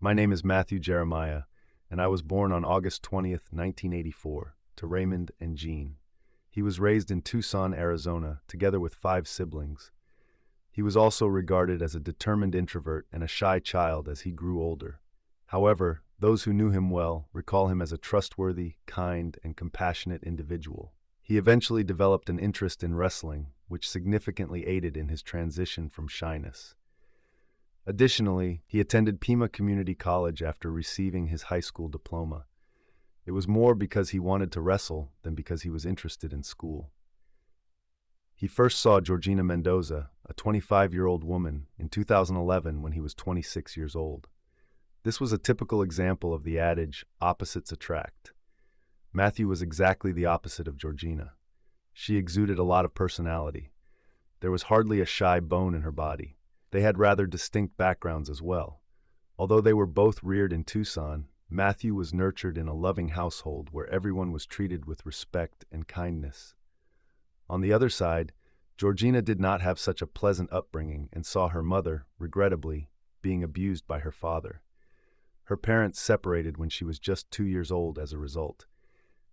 My name is Matthew Jeremiah, and I was born on August 20th, 1984, to Raymond and Jean. He was raised in Tucson, Arizona, together with 5 siblings. He was also regarded as a determined introvert and a shy child as he grew older. However, those who knew him well recall him as a trustworthy, kind, and compassionate individual. He eventually developed an interest in wrestling, which significantly aided in his transition from shyness. Additionally, he attended Pima Community College after receiving his high school diploma. It was more because he wanted to wrestle than because he was interested in school. He first saw Georgina Mendoza, a 25-year-old woman, in 2011 when he was 26 years old. This was a typical example of the adage, opposites attract. Matthew was exactly the opposite of Georgina. She exuded a lot of personality. There was hardly a shy bone in her body. They had rather distinct backgrounds as well. Although they were both reared in Tucson, Matthew was nurtured in a loving household where everyone was treated with respect and kindness. On the other side, Georgina did not have such a pleasant upbringing and saw her mother, regrettably, being abused by her father. Her parents separated when she was just 2 years old as a result.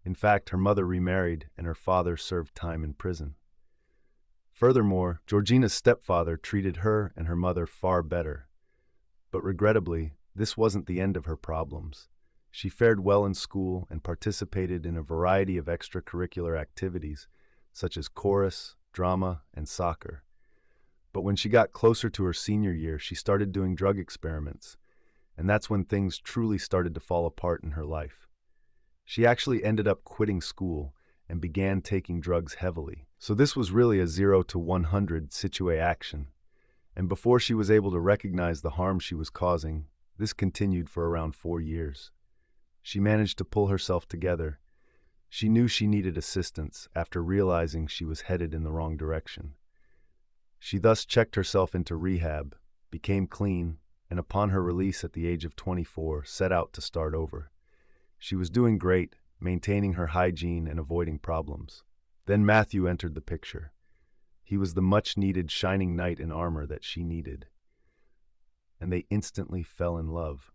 In fact, her mother remarried and her father served time in prison. Furthermore, Georgina's stepfather treated her and her mother far better. But regrettably, this wasn't the end of her problems. She fared well in school and participated in a variety of extracurricular activities, such as chorus, drama, and soccer. But when she got closer to her senior year, she started doing drug experiments, and that's when things truly started to fall apart in her life. She actually ended up quitting school and began taking drugs heavily. So this was really a 0 to 100 situation. And before she was able to recognize the harm she was causing, this continued for around 4 years. She managed to pull herself together. She knew she needed assistance after realizing she was headed in the wrong direction. She thus checked herself into rehab, became clean, and upon her release at the age of 24, set out to start over. She was doing great, maintaining her hygiene and avoiding problems. Then Matthew entered the picture. He was the much-needed shining knight in armor that she needed. And they instantly fell in love.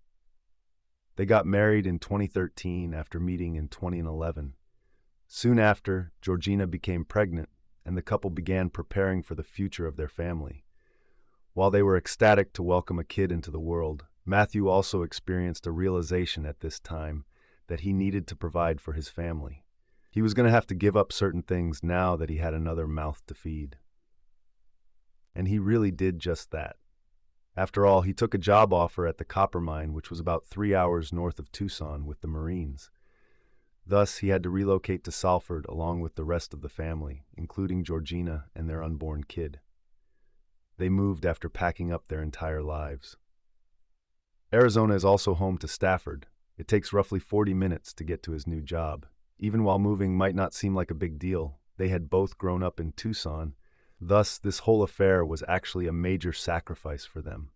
They got married in 2013 after meeting in 2011. Soon after, Georgina became pregnant, and the couple began preparing for the future of their family. While they were ecstatic to welcome a kid into the world, Matthew also experienced a realization at this time that he needed to provide for his family. He was going to have to give up certain things now that he had another mouth to feed. And he really did just that. After all, he took a job offer at the copper mine, which was about 3 hours north of Tucson, with the Marines. Thus, he had to relocate to Safford along with the rest of the family, including Georgina and their unborn kid. They moved after packing up their entire lives. Arizona is also home to Safford. It takes roughly 40 minutes to get to his new job. Even while moving might not seem like a big deal, they had both grown up in Tucson. Thus, this whole affair was actually a major sacrifice for them.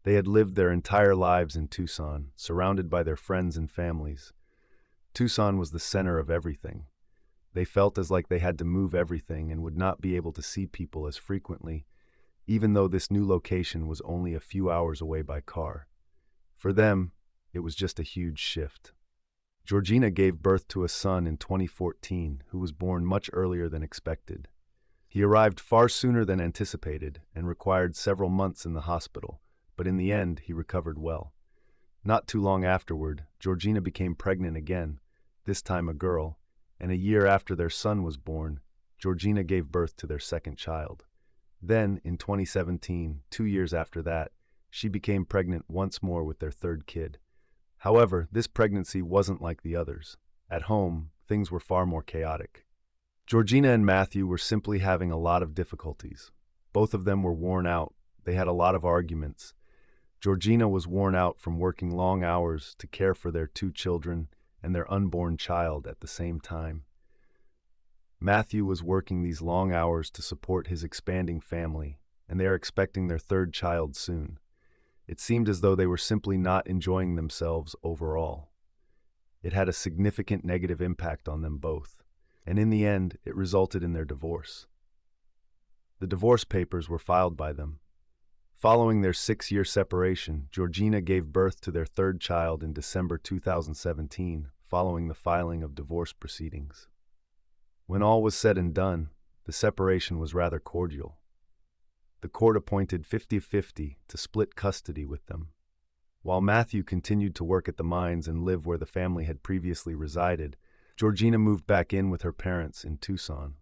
They had lived their entire lives in Tucson, surrounded by their friends and families. Tucson was the center of everything. They felt as like they had to move everything and would not be able to see people as frequently, even though this new location was only a few hours away by car. For them, it was just a huge shift. Georgina gave birth to a son in 2014 who was born much earlier than expected. He arrived far sooner than anticipated and required several months in the hospital, but in the end he recovered well. Not too long afterward, Georgina became pregnant again, this time a girl, and a year after their son was born, Georgina gave birth to their second child. Then, in 2017, 2 years after that, she became pregnant once more with their third kid. However, this pregnancy wasn't like the others. At home, things were far more chaotic. Georgina and Matthew were simply having a lot of difficulties. Both of them were worn out. They had a lot of arguments. Georgina was worn out from working long hours to care for their 2 children and their unborn child at the same time. Matthew was working these long hours to support his expanding family, and they are expecting their 3rd child soon. It seemed as though they were simply not enjoying themselves overall. It had a significant negative impact on them both, and in the end, it resulted in their divorce. The divorce papers were filed by them. Following their 6-year separation, Georgina gave birth to their third child in December 2017, following the filing of divorce proceedings. When all was said and done, the separation was rather cordial. The court appointed 50-50 to split custody with them. While Matthew continued to work at the mines and live where the family had previously resided, Georgina moved back in with her parents in Tucson.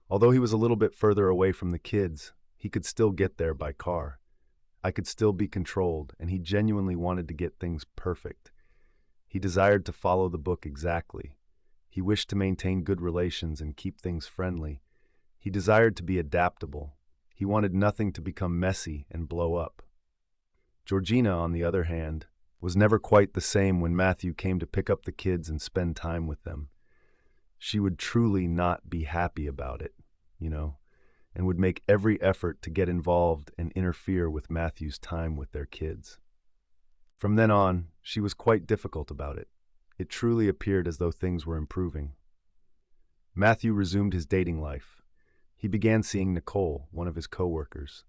Although he was a little bit further away from the kids, he could still get there by car. I could still be controlled, and he genuinely wanted to get things perfect. He desired to follow the book exactly. He wished to maintain good relations and keep things friendly. He desired to be adaptable. He wanted nothing to become messy and blow up. Georgina, on the other hand, was never quite the same when Matthew came to pick up the kids and spend time with them. She would truly not be happy about it, and would make every effort to get involved and interfere with Matthew's time with their kids. From then on, she was quite difficult about it. It truly appeared as though things were improving. Matthew resumed his dating life. He began seeing Nicole, one of his co-workers.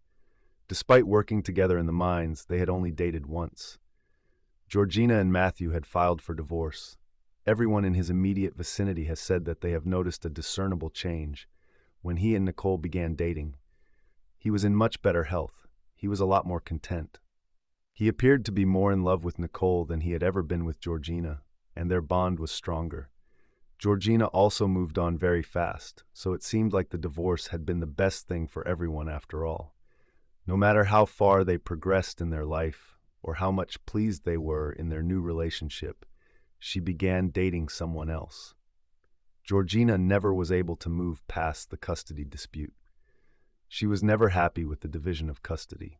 Despite working together in the mines, they had only dated once. Georgina and Matthew had filed for divorce. Everyone in his immediate vicinity has said that they have noticed a discernible change. When he and Nicole began dating, he was in much better health. He was a lot more content. He appeared to be more in love with Nicole than he had ever been with Georgina, and their bond was stronger. Georgina also moved on very fast, so it seemed like the divorce had been the best thing for everyone after all. No matter how far they progressed in their life, or how much pleased they were in their new relationship, she began dating someone else. Georgina never was able to move past the custody dispute. She was never happy with the division of custody.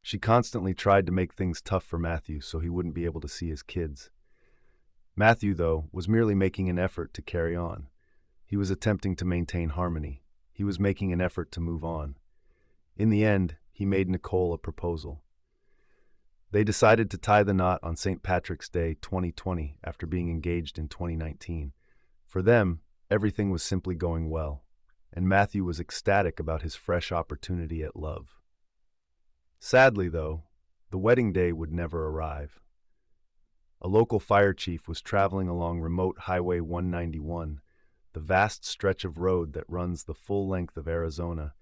She constantly tried to make things tough for Matthew so he wouldn't be able to see his kids. Matthew, though, was merely making an effort to carry on. He was attempting to maintain harmony. He was making an effort to move on. In the end, he made Nicole a proposal. They decided to tie the knot on St. Patrick's Day 2020 after being engaged in 2019. For them, everything was simply going well, and Matthew was ecstatic about his fresh opportunity at love. Sadly, though, the wedding day would never arrive. A local fire chief was traveling along remote Highway 191, the vast stretch of road that runs the full length of Arizona,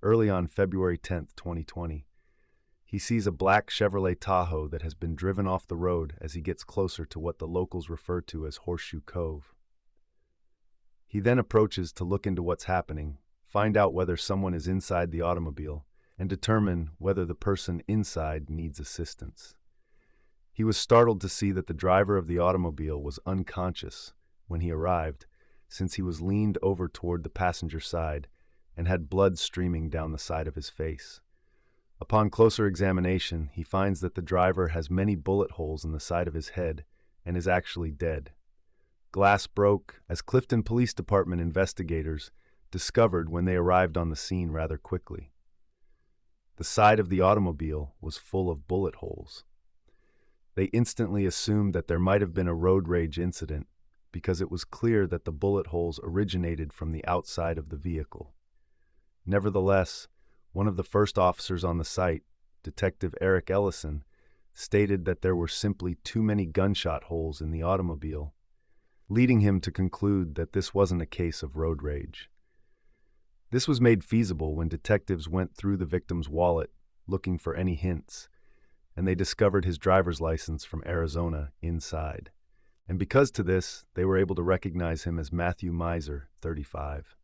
early on February 10, 2020. He sees a black Chevrolet Tahoe that has been driven off the road as he gets closer to what the locals refer to as Horseshoe Cove. He then approaches to look into what's happening, find out whether someone is inside the automobile, and determine whether the person inside needs assistance. He was startled to see that the driver of the automobile was unconscious when he arrived, since he was leaned over toward the passenger side and had blood streaming down the side of his face. Upon closer examination, he finds that the driver has many bullet holes in the side of his head and is actually dead. Glass broke, as Clifton Police Department investigators discovered when they arrived on the scene rather quickly. The side of the automobile was full of bullet holes. They instantly assumed that there might have been a road rage incident because it was clear that the bullet holes originated from the outside of the vehicle. Nevertheless, one of the first officers on the site, Detective Eric Ellison, stated that there were simply too many gunshot holes in the automobile, leading him to conclude that this wasn't a case of road rage. This was made feasible when detectives went through the victim's wallet looking for any hints, and they discovered his driver's license from Arizona inside. And because to this, they were able to recognize him as Matthew Misener, 35.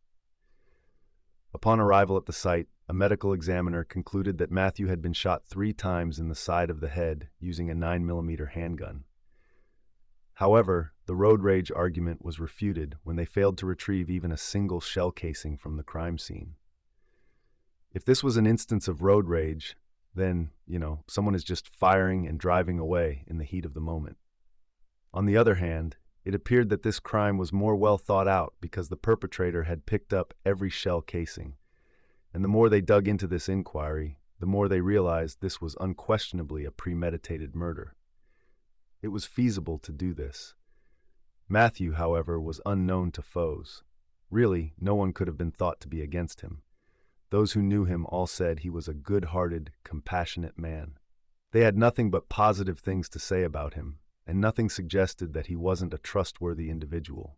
Upon arrival at the site, a medical examiner concluded that Matthew had been shot 3 times in the side of the head using a 9mm handgun. However, the road rage argument was refuted when they failed to retrieve even a single shell casing from the crime scene. If this was an instance of road rage, then, someone is just firing and driving away in the heat of the moment. On the other hand, it appeared that this crime was more well thought out because the perpetrator had picked up every shell casing. And the more they dug into this inquiry, the more they realized this was unquestionably a premeditated murder. It was feasible to do this. Matthew, however, was unknown to foes. Really, no one could have been thought to be against him. Those who knew him all said he was a good-hearted, compassionate man. They had nothing but positive things to say about him, and nothing suggested that he wasn't a trustworthy individual.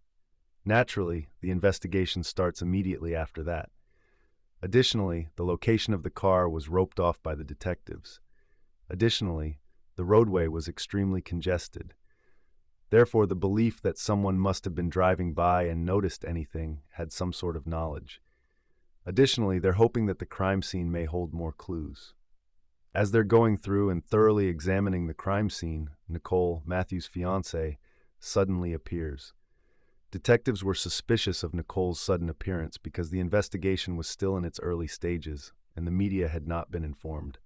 Naturally, the investigation starts immediately after that. Additionally, the location of the car was roped off by the detectives. Additionally, the roadway was extremely congested. Therefore, the belief that someone must have been driving by and noticed anything had some sort of knowledge. Additionally, they're hoping that the crime scene may hold more clues. As they're going through and thoroughly examining the crime scene, Nicole, Matthew's fiancée, suddenly appears. Detectives were suspicious of Nicole's sudden appearance because the investigation was still in its early stages and the media had not been informed.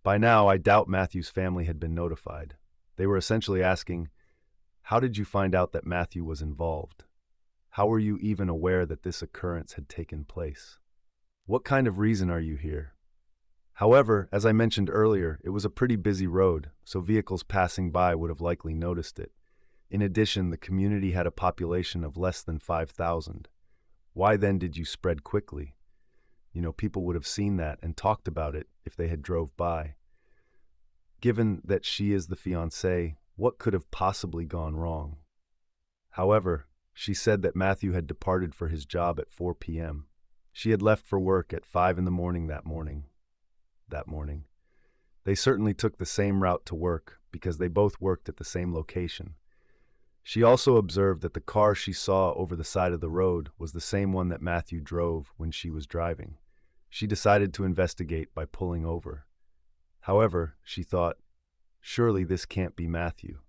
By now, I doubt Matthew's family had been notified. They were essentially asking, "How did you find out that Matthew was involved? How were you even aware that this occurrence had taken place? What kind of reason are you here?" However, as I mentioned earlier, it was a pretty busy road, so vehicles passing by would have likely noticed it. In addition, the community had a population of less than 5,000. Why then did you spread quickly? People would have seen that and talked about it if they had drove by. Given that she is the fiancée, what could have possibly gone wrong? However, she said that Matthew had departed for his job at 4 p.m. She had left for work at 5 in the morning that morning. They certainly took the same route to work because they both worked at the same location. She also observed that the car she saw over the side of the road was the same one that Matthew drove when she was driving. She decided to investigate by pulling over. However, she thought, surely this can't be Matthew.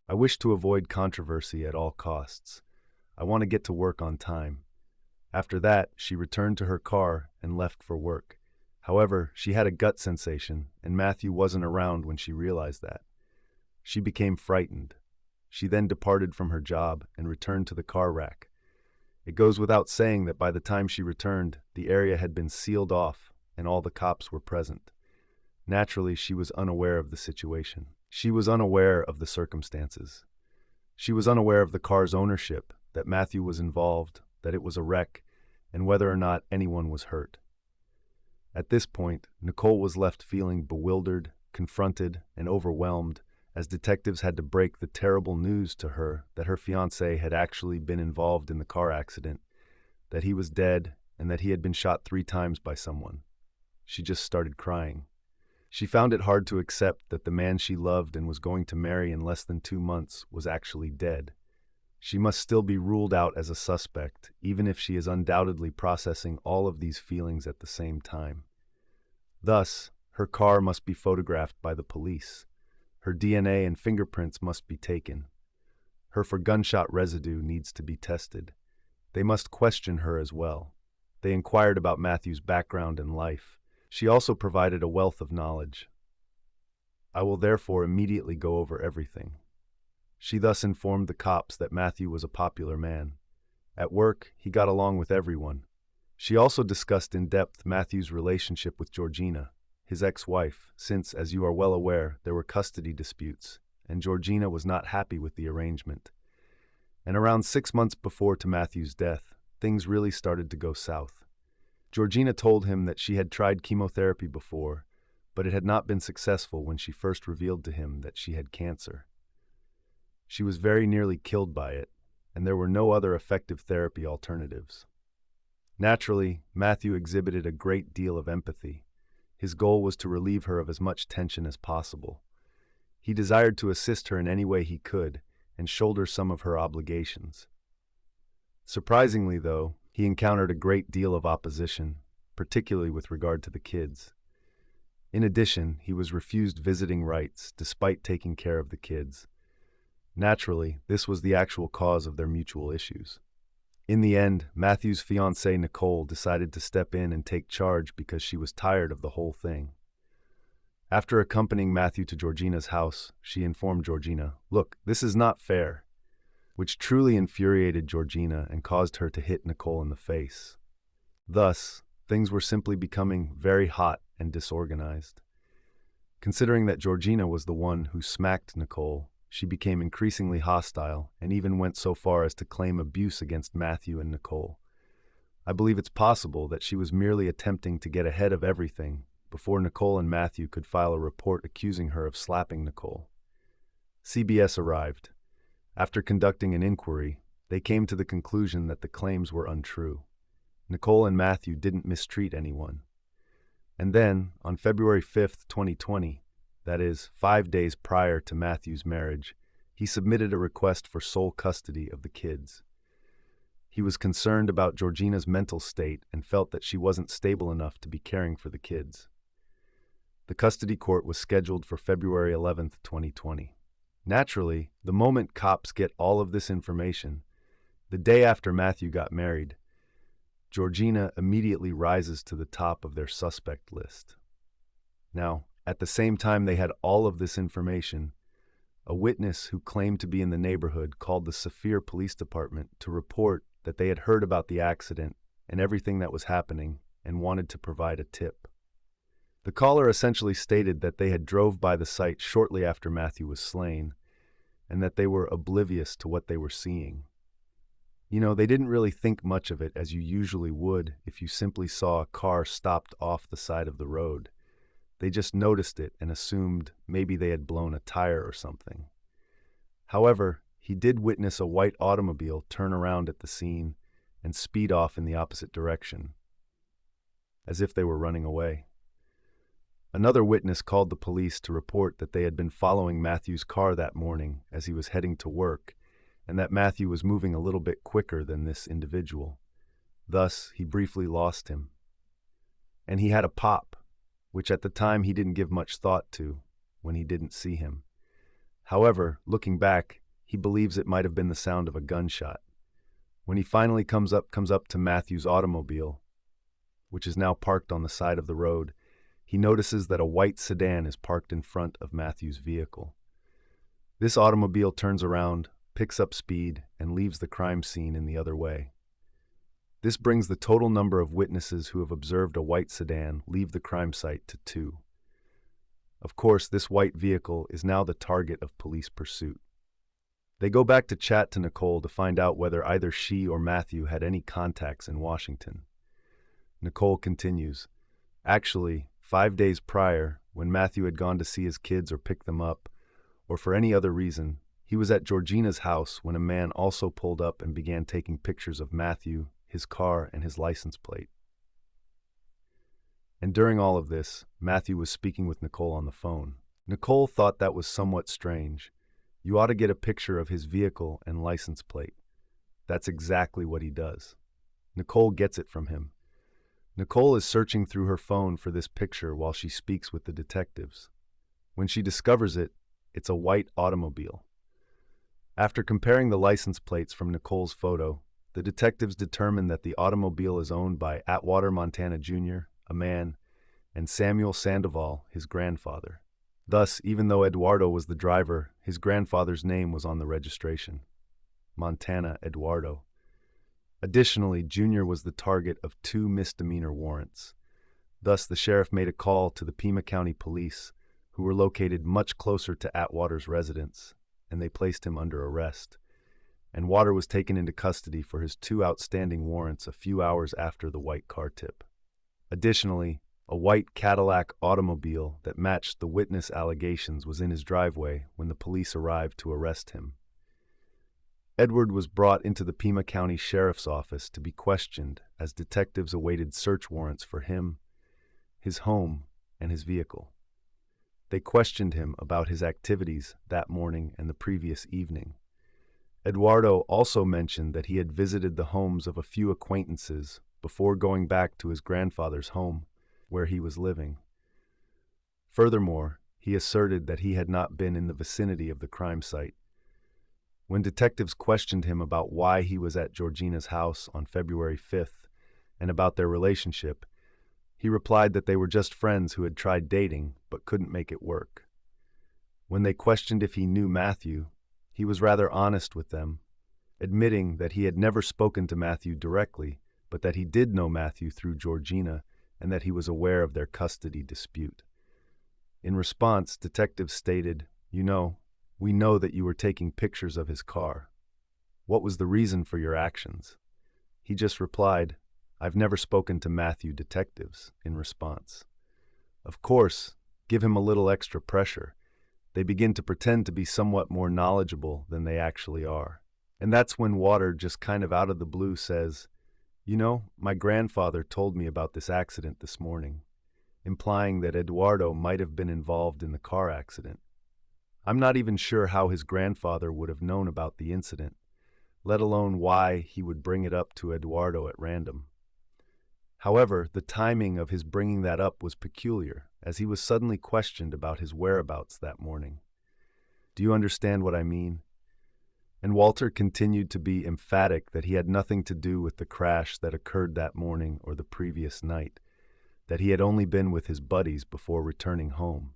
I wish to avoid controversy at all costs. I want to get to work on time. After that, she returned to her car and left for work. However, she had a gut sensation, and Matthew wasn't around when she realized that. She became frightened. She then departed from her job and returned to the car rack. It goes without saying that by the time she returned, the area had been sealed off and all the cops were present. Naturally, she was unaware of the situation. She was unaware of the circumstances. She was unaware of the car's ownership, that Matthew was involved, that it was a wreck, and whether or not anyone was hurt. At this point, Nicole was left feeling bewildered, confronted, and overwhelmed as detectives had to break the terrible news to her that her fiancé had actually been involved in the car accident, that he was dead, and that he had been shot 3 times by someone. She just started crying. She found it hard to accept that the man she loved and was going to marry in less than 2 months was actually dead. She must still be ruled out as a suspect, even if she is undoubtedly processing all of these feelings at the same time. Thus, her car must be photographed by the police. Her DNA and fingerprints must be taken. Her for gunshot residue needs to be tested. They must question her as well. They inquired about Matthew's background and life. She also provided a wealth of knowledge. I will therefore immediately go over everything. She thus informed the cops that Matthew was a popular man. At work, he got along with everyone. She also discussed in depth Matthew's relationship with Georgina, his ex-wife, since, as you are well aware, there were custody disputes, and Georgina was not happy with the arrangement. And around 6 months before to Matthew's death, things really started to go south. Georgina told him that she had tried chemotherapy before, but it had not been successful when she first revealed to him that she had cancer. She was very nearly killed by it, and there were no other effective therapy alternatives. Naturally, Matthew exhibited a great deal of empathy. His goal was to relieve her of as much tension as possible. He desired to assist her in any way he could and shoulder some of her obligations. Surprisingly, though, he encountered a great deal of opposition, particularly with regard to the kids. In addition, he was refused visiting rights despite taking care of the kids. Naturally, this was the actual cause of their mutual issues. In the end, Matthew's fiancée Nicole decided to step in and take charge because she was tired of the whole thing. After accompanying Matthew to Georgina's house, she informed Georgina, "Look, this is not fair," which truly infuriated Georgina and caused her to hit Nicole in the face. Thus, things were simply becoming very hot and disorganized. Considering that Georgina was the one who smacked Nicole, she became increasingly hostile and even went so far as to claim abuse against Matthew and Nicole. I believe it's possible that she was merely attempting to get ahead of everything before Nicole and Matthew could file a report accusing her of slapping Nicole. CBS arrived. After conducting an inquiry, they came to the conclusion that the claims were untrue. Nicole and Matthew didn't mistreat anyone. And then, on February 5th, 2020, that is, 5 days prior to Matthew's marriage, he submitted a request for sole custody of the kids. He was concerned about Georgina's mental state and felt that she wasn't stable enough to be caring for the kids. The custody court was scheduled for February 11th, 2020. Naturally, the moment cops get all of this information, the day after Matthew got married, Georgina immediately rises to the top of their suspect list. Now, at the same time they had all of this information, a witness who claimed to be in the neighborhood called the Safford Police Department to report that they had heard about the accident and everything that was happening and wanted to provide a tip. The caller essentially stated that they had drove by the site shortly after Matthew was slain and that they were oblivious to what they were seeing. You know, they didn't really think much of it as you usually would if you simply saw a car stopped off the side of the road. They just noticed it and assumed maybe they had blown a tire or something. However, he did witness a white automobile turn around at the scene and speed off in the opposite direction, as if they were running away. Another witness called the police to report that they had been following Matthew's car that morning as he was heading to work, and that Matthew was moving a little bit quicker than this individual. Thus, he briefly lost him. And he had a pop, which at the time he didn't give much thought to when he didn't see him. However, looking back, he believes it might have been the sound of a gunshot. When he finally comes up to Matthew's automobile, which is now parked on the side of the road, he notices that a white sedan is parked in front of Matthew's vehicle. This automobile turns around, picks up speed, and leaves the crime scene in the other way. This brings the total number of witnesses who have observed a white sedan leave the crime site to 2. Of course, this white vehicle is now the target of police pursuit. They go back to chat to Nicole to find out whether either she or Matthew had any contacts in Washington. Nicole continues, "Actually, 5 days prior, when Matthew had gone to see his kids or pick them up, or for any other reason, he was at Georgina's house when a man also pulled up and began taking pictures of Matthew, his car, and his license plate. And during all of this, Matthew was speaking with Nicole on the phone. Nicole thought that was somewhat strange. You ought to get a picture of his vehicle and license plate. That's exactly what he does. Nicole gets it from him. Nicole is searching through her phone for this picture while she speaks with the detectives. When she discovers it, it's a white automobile. After comparing the license plates from Nicole's photo, the detectives determine that the automobile is owned by Eduardo Montano Jr., a man, and Samuel Sandoval, his grandfather. Thus, even though Eduardo was the driver, his grandfather's name was on the registration. Montana Eduardo. Additionally, Jr. was the target of 2 misdemeanor warrants. Thus, the sheriff made a call to the Pima County Police, who were located much closer to Atwater's residence, and they placed him under arrest. And Water was taken into custody for his 2 outstanding warrants a few hours after the white car tip. Additionally, a white Cadillac automobile that matched the witness allegations was in his driveway when the police arrived to arrest him. Edward was brought into the Pima County Sheriff's Office to be questioned as detectives awaited search warrants for him, his home, and his vehicle. They questioned him about his activities that morning and the previous evening. Eduardo also mentioned that he had visited the homes of a few acquaintances before going back to his grandfather's home, where he was living. Furthermore, he asserted that he had not been in the vicinity of the crime site. When detectives questioned him about why he was at Georgina's house on February 5th and about their relationship, he replied that they were just friends who had tried dating but couldn't make it work. When they questioned if he knew Matthew, he was rather honest with them, admitting that he had never spoken to Matthew directly, but that he did know Matthew through Georgina and that he was aware of their custody dispute. In response, detectives stated, "We know that you were taking pictures of his car. What was the reason for your actions?" He just replied, "I've never spoken to Matthew detectives," in response. Of course, give him a little extra pressure. They begin to pretend to be somewhat more knowledgeable than they actually are. And that's when Water, just kind of out of the blue, says, "You know, my grandfather told me about this accident this morning," implying that Eduardo might have been involved in the car accident. I'm not even sure how his grandfather would have known about the incident, let alone why he would bring it up to Eduardo at random. However, the timing of his bringing that up was peculiar, as he was suddenly questioned about his whereabouts that morning. Do you understand what I mean? And Walter continued to be emphatic that he had nothing to do with the crash that occurred that morning or the previous night, that he had only been with his buddies before returning home.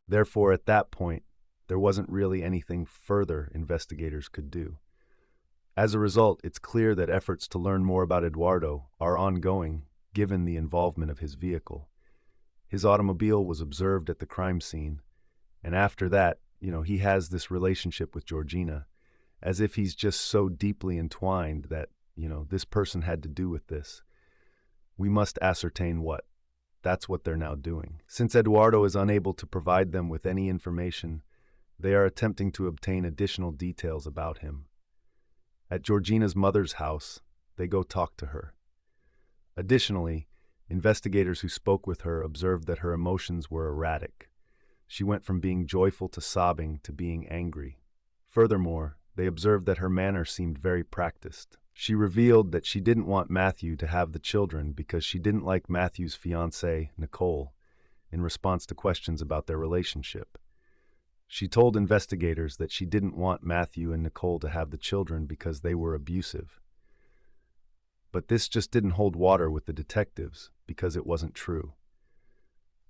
Therefore, at that point, there wasn't really anything further investigators could do. As a result, it's clear that efforts to learn more about Eduardo are ongoing, given the involvement of his vehicle. His automobile was observed at the crime scene, and after that, he has this relationship with Georgina, as if he's just so deeply entwined that, this person had to do with this. We must ascertain what. That's what they're now doing. Since Eduardo is unable to provide them with any information, they are attempting to obtain additional details about him. At Georgina's mother's house, they go talk to her. Additionally, investigators who spoke with her observed that her emotions were erratic. She went from being joyful to sobbing to being angry. Furthermore, they observed that her manner seemed very practiced. She revealed that she didn't want Matthew to have the children because she didn't like Matthew's fiancée, Nicole, in response to questions about their relationship. She told investigators that she didn't want Matthew and Nicole to have the children because they were abusive. But this just didn't hold water with the detectives because it wasn't true.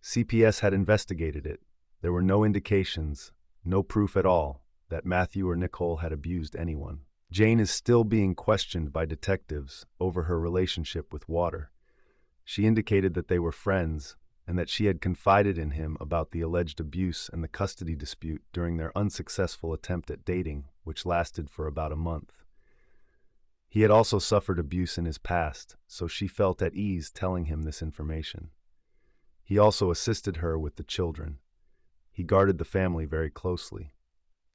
CPS had investigated it. There were no indications, no proof at all, that Matthew or Nicole had abused anyone. Jane is still being questioned by detectives over her relationship with Water. She indicated that they were friends and that she had confided in him about the alleged abuse and the custody dispute during their unsuccessful attempt at dating, which lasted for about a month. He had also suffered abuse in his past, so she felt at ease telling him this information. He also assisted her with the children. He guarded the family very closely.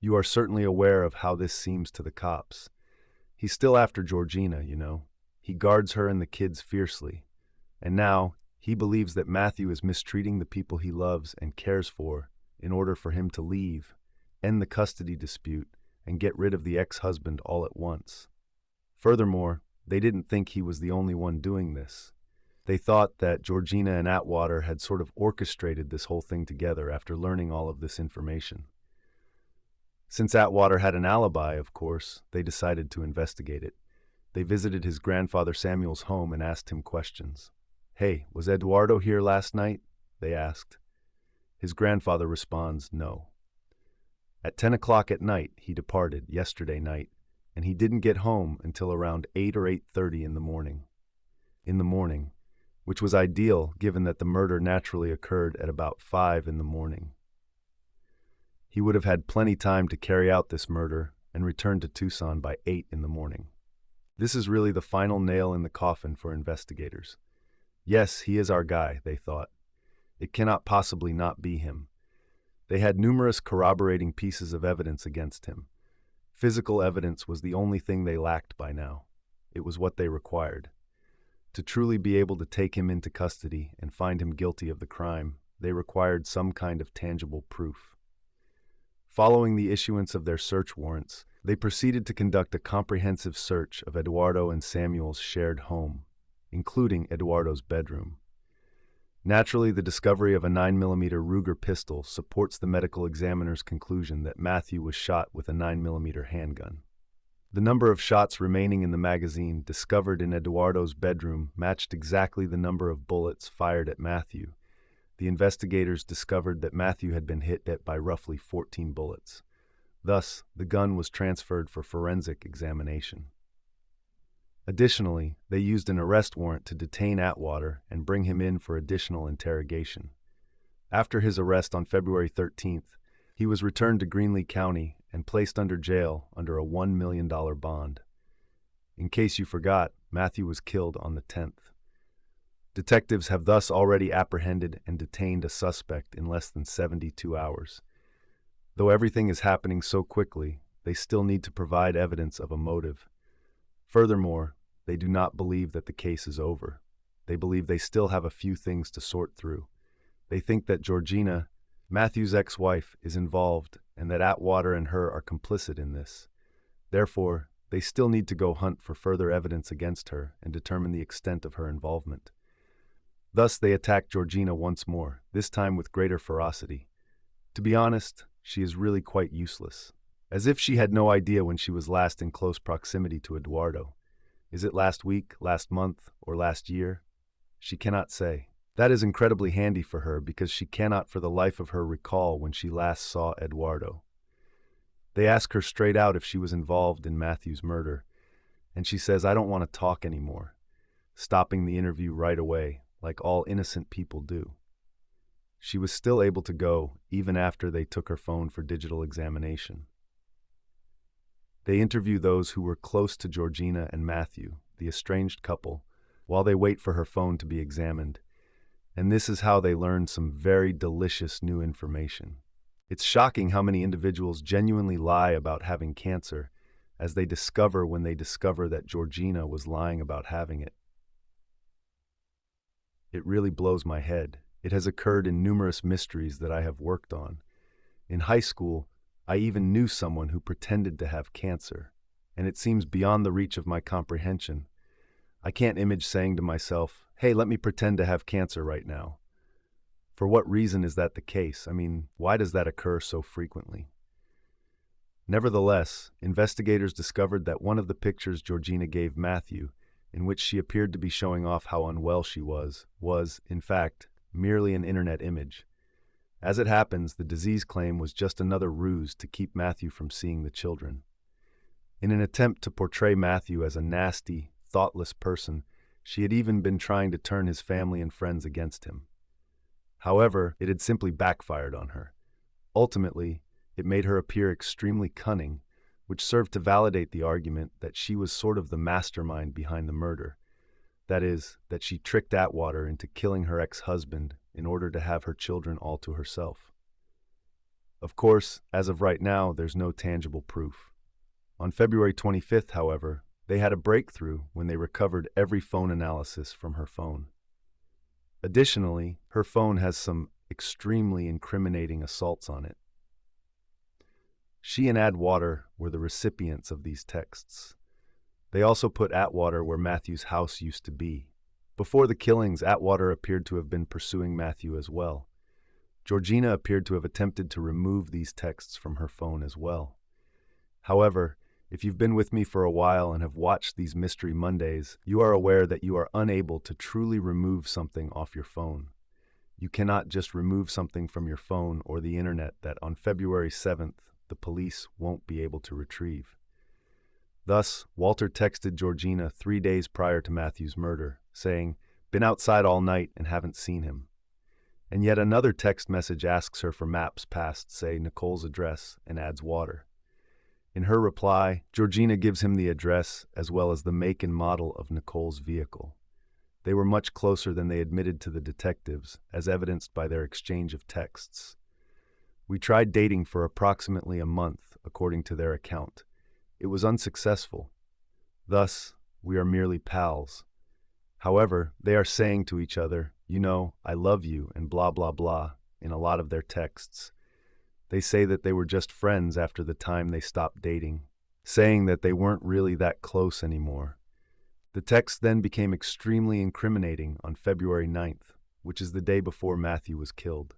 You are certainly aware of how this seems to the cops. He's still after Georgina, He guards her and the kids fiercely. And now, he believes that Matthew is mistreating the people he loves and cares for in order for him to leave, end the custody dispute, and get rid of the ex-husband all at once. Furthermore, they didn't think he was the only one doing this. They thought that Georgina and Atwater had sort of orchestrated this whole thing together after learning all of this information. Since Atwater had an alibi, of course, they decided to investigate it. They visited his grandfather Samuel's home and asked him questions. "Hey, was Eduardo here last night?" they asked. His grandfather responds, "No." At 10 o'clock at night, he departed yesterday night, and he didn't get home until around 8 or 8:30 in the morning. Which was ideal given that the murder naturally occurred at about 5 in the morning. He would have had plenty time to carry out this murder and return to Tucson by 8 in the morning. This is really the final nail in the coffin for investigators. Yes, he is our guy, they thought. It cannot possibly not be him. They had numerous corroborating pieces of evidence against him. Physical evidence was the only thing they lacked by now. It was what they required. To truly be able to take him into custody and find him guilty of the crime, they required some kind of tangible proof. Following the issuance of their search warrants, they proceeded to conduct a comprehensive search of Eduardo and Samuel's shared home, including Eduardo's bedroom. Naturally, the discovery of a 9mm Ruger pistol supports the medical examiner's conclusion that Matthew was shot with a 9mm handgun. The number of shots remaining in the magazine discovered in Eduardo's bedroom matched exactly the number of bullets fired at Matthew. The investigators discovered that Matthew had been hit by roughly 14 bullets. Thus, the gun was transferred for forensic examination. Additionally, they used an arrest warrant to detain Atwater and bring him in for additional interrogation. After his arrest on February 13th, he was returned to Greenlee County and placed under jail under a $1 million bond. In case you forgot, Matthew was killed on the 10th. Detectives have thus already apprehended and detained a suspect in less than 72 hours. Though everything is happening so quickly, they still need to provide evidence of a motive. Furthermore, they do not believe that the case is over. They believe they still have a few things to sort through. They think that Georgina, Matthew's ex-wife, is involved and that Atwater and her are complicit in this. Therefore, they still need to go hunt for further evidence against her and determine the extent of her involvement. Thus, they attack Georgina once more, this time with greater ferocity. To be honest, she is really quite useless. As if she had no idea when she was last in close proximity to Eduardo. Is it last week, last month, or last year? She cannot say. That is incredibly handy for her because she cannot for the life of her recall when she last saw Eduardo. They ask her straight out if she was involved in Matthew's murder, and she says, "I don't want to talk anymore," stopping the interview right away, like all innocent people do. She was still able to go, even after they took her phone for digital examination. They interview those who were close to Georgina and Matthew, the estranged couple, while they wait for her phone to be examined. And this is how they learn some very delicious new information. It's shocking how many individuals genuinely lie about having cancer, as they discover when they discover that Georgina was lying about having it. It really blows my head. It has occurred in numerous mysteries that I have worked on. In high school, I even knew someone who pretended to have cancer, and it seems beyond the reach of my comprehension. I can't imagine saying to myself, "Hey, let me pretend to have cancer right now." For what reason is that the case? I mean, why does that occur so frequently? Nevertheless, investigators discovered that one of the pictures Georgina gave Matthew, in which she appeared to be showing off how unwell she was, in fact, merely an internet image. As it happens, the disease claim was just another ruse to keep Matthew from seeing the children. In an attempt to portray Matthew as a nasty, thoughtless person, she had even been trying to turn his family and friends against him. However, it had simply backfired on her. Ultimately, it made her appear extremely cunning, which served to validate the argument that she was sort of the mastermind behind the murder. That is, that she tricked Atwater into killing her ex-husband in order to have her children all to herself. Of course, as of right now, there's no tangible proof. On February 25th, however, they had a breakthrough when they recovered every phone analysis from her phone. Additionally, her phone has some extremely incriminating assaults on it. She and Atwater were the recipients of these texts. They also put Atwater where Matthew's house used to be. Before the killings, Atwater appeared to have been pursuing Matthew as well. Georgina appeared to have attempted to remove these texts from her phone as well. However, if you've been with me for a while and have watched these Mystery Mondays, you are aware that you are unable to truly remove something off your phone. You cannot just remove something from your phone or the internet that on February 7th, the police won't be able to retrieve. Thus, Walter texted Georgina 3 days prior to Matthew's murder, saying, "Been outside all night and haven't seen him." And yet another text message asks her for maps past, say, Nicole's address and adds water. In her reply, Georgina gives him the address as well as the make and model of Nicole's vehicle. They were much closer than they admitted to the detectives, as evidenced by their exchange of texts. "We tried dating for approximately a month, according to their account. It was unsuccessful. Thus, we are merely pals. However, they are saying to each other, 'I love you,' and blah blah blah, in a lot of their texts. They say that they were just friends after the time they stopped dating, saying that they weren't really that close anymore. The text then became extremely incriminating on February 9th, which is the day before Matthew was killed.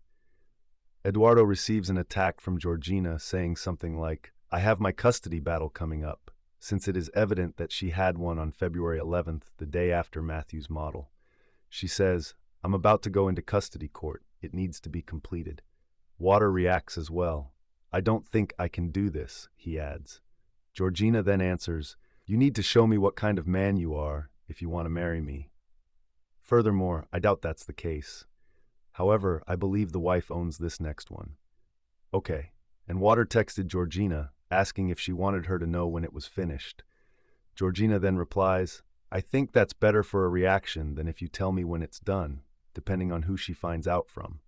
Eduardo receives an attack from Georgina saying something like, 'I have my custody battle coming up,' since it is evident that she had one on February 11th, the day after Matthew's model. She says, 'I'm about to go into custody court. It needs to be completed.' Water reacts as well. 'I don't think I can do this,' he adds. Georgina then answers, 'You need to show me what kind of man you are if you want to marry me.' Furthermore, I doubt that's the case. However, I believe the wife owns this next one. Okay, and Water texted Georgina, asking if she wanted her to know when it was finished. Georgina then replies, I think that's better for a reaction than if you tell me when it's done, depending on who she finds out from.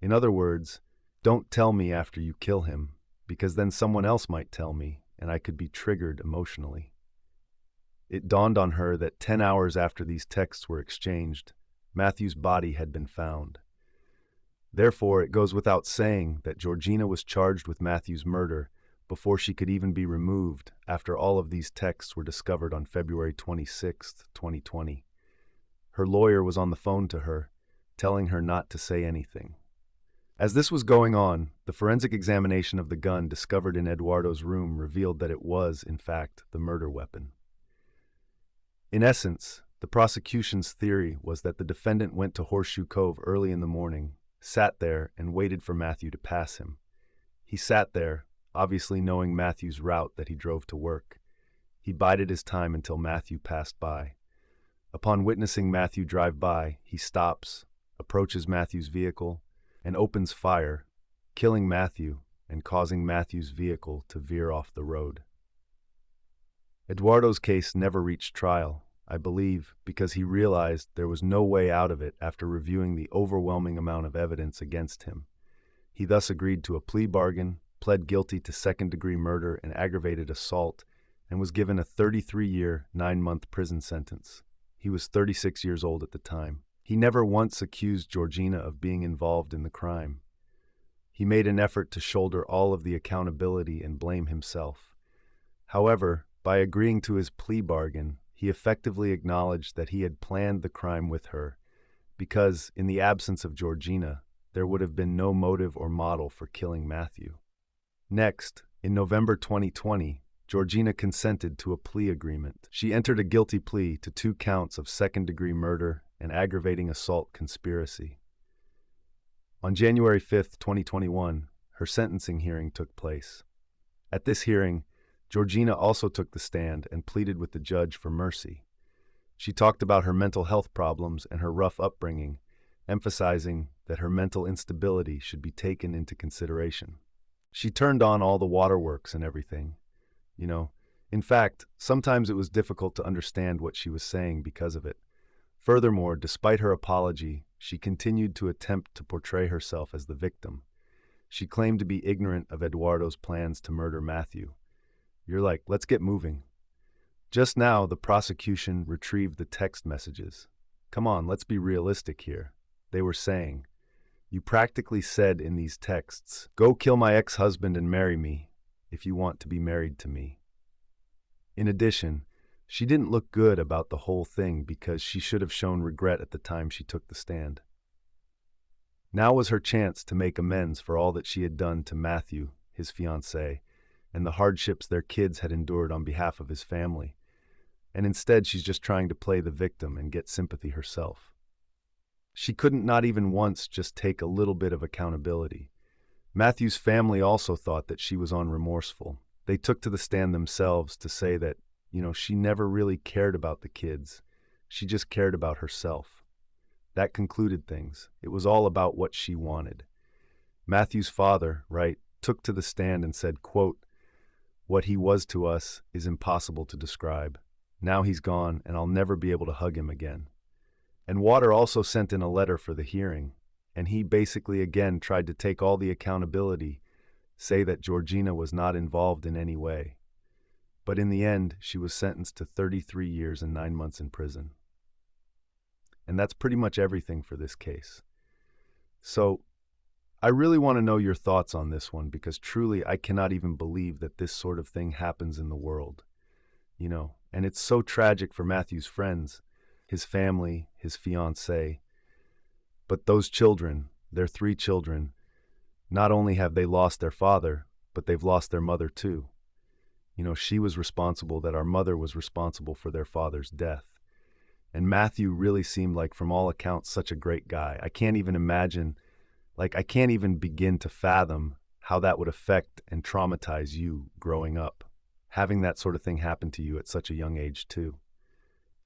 In other words, don't tell me after you kill him, because then someone else might tell me, and I could be triggered emotionally. It dawned on her that 10 hours after these texts were exchanged, Matthew's body had been found. Therefore, it goes without saying that Georgina was charged with Matthew's murder before she could even be removed after all of these texts were discovered on February 26, 2020. Her lawyer was on the phone to her, telling her not to say anything. As this was going on, the forensic examination of the gun discovered in Eduardo's room revealed that it was, in fact, the murder weapon. In essence, the prosecution's theory was that the defendant went to Horseshoe Cove early in the morning, sat there, and waited for Matthew to pass him. He sat there, obviously knowing Matthew's route that he drove to work. He bided his time until Matthew passed by. Upon witnessing Matthew drive by, he stops, approaches Matthew's vehicle, and opens fire, killing Matthew and causing Matthew's vehicle to veer off the road. Eduardo's case never reached trial, I believe, because he realized there was no way out of it after reviewing the overwhelming amount of evidence against him. He thus agreed to a plea bargain, pled guilty to second-degree murder and aggravated assault, and was given a 33-year, 9-month prison sentence. He was 36 years old at the time. He never once accused Georgina of being involved in the crime. He made an effort to shoulder all of the accountability and blame himself. However, by agreeing to his plea bargain, he effectively acknowledged that he had planned the crime with her, because, in the absence of Georgina, there would have been no motive or model for killing Matthew. Next, in November 2020, Georgina consented to a plea agreement. She entered a guilty plea to 2 counts of second-degree murder and aggravating assault conspiracy. On January 5, 2021, her sentencing hearing took place. At this hearing, Georgina also took the stand and pleaded with the judge for mercy. She talked about her mental health problems and her rough upbringing, emphasizing that her mental instability should be taken into consideration. She turned on all the waterworks and everything. In fact, sometimes it was difficult to understand what she was saying because of it. Furthermore, despite her apology, she continued to attempt to portray herself as the victim. She claimed to be ignorant of Eduardo's plans to murder Matthew. You're like, let's get moving. Just now, the prosecution retrieved the text messages. Come on, let's be realistic here. They were saying, "You practically said in these texts, 'Go kill my ex-husband and marry me if you want to be married to me.'" In addition, she didn't look good about the whole thing because she should have shown regret at the time she took the stand. Now was her chance to make amends for all that she had done to Matthew, his fiancé, and the hardships their kids had endured on behalf of his family. And instead, she's just trying to play the victim and get sympathy herself. She couldn't not even once just take a little bit of accountability. Matthew's family also thought that she was unremorseful. They took to the stand themselves to say that, she never really cared about the kids. She just cared about herself. That concluded things. It was all about what she wanted. Matthew's father, took to the stand and said, quote, "What he was to us is impossible to describe. Now he's gone, and I'll never be able to hug him again." And Water also sent in a letter for the hearing, and he basically again tried to take all the accountability, say that Georgina was not involved in any way. But in the end, she was sentenced to 33 years and 9 months in prison. And that's pretty much everything for this case. So, I really want to know your thoughts on this one because truly I cannot even believe that this sort of thing happens in the world. And it's so tragic for Matthew's friends, his family, his fiancée. But those children, their 3 children, not only have they lost their father, but they've lost their mother too. She was responsible, that our mother was responsible for their father's death. And Matthew really seemed like, from all accounts, such a great guy. I can't even imagine, I can't even begin to fathom how that would affect and traumatize you growing up, having that sort of thing happen to you at such a young age too.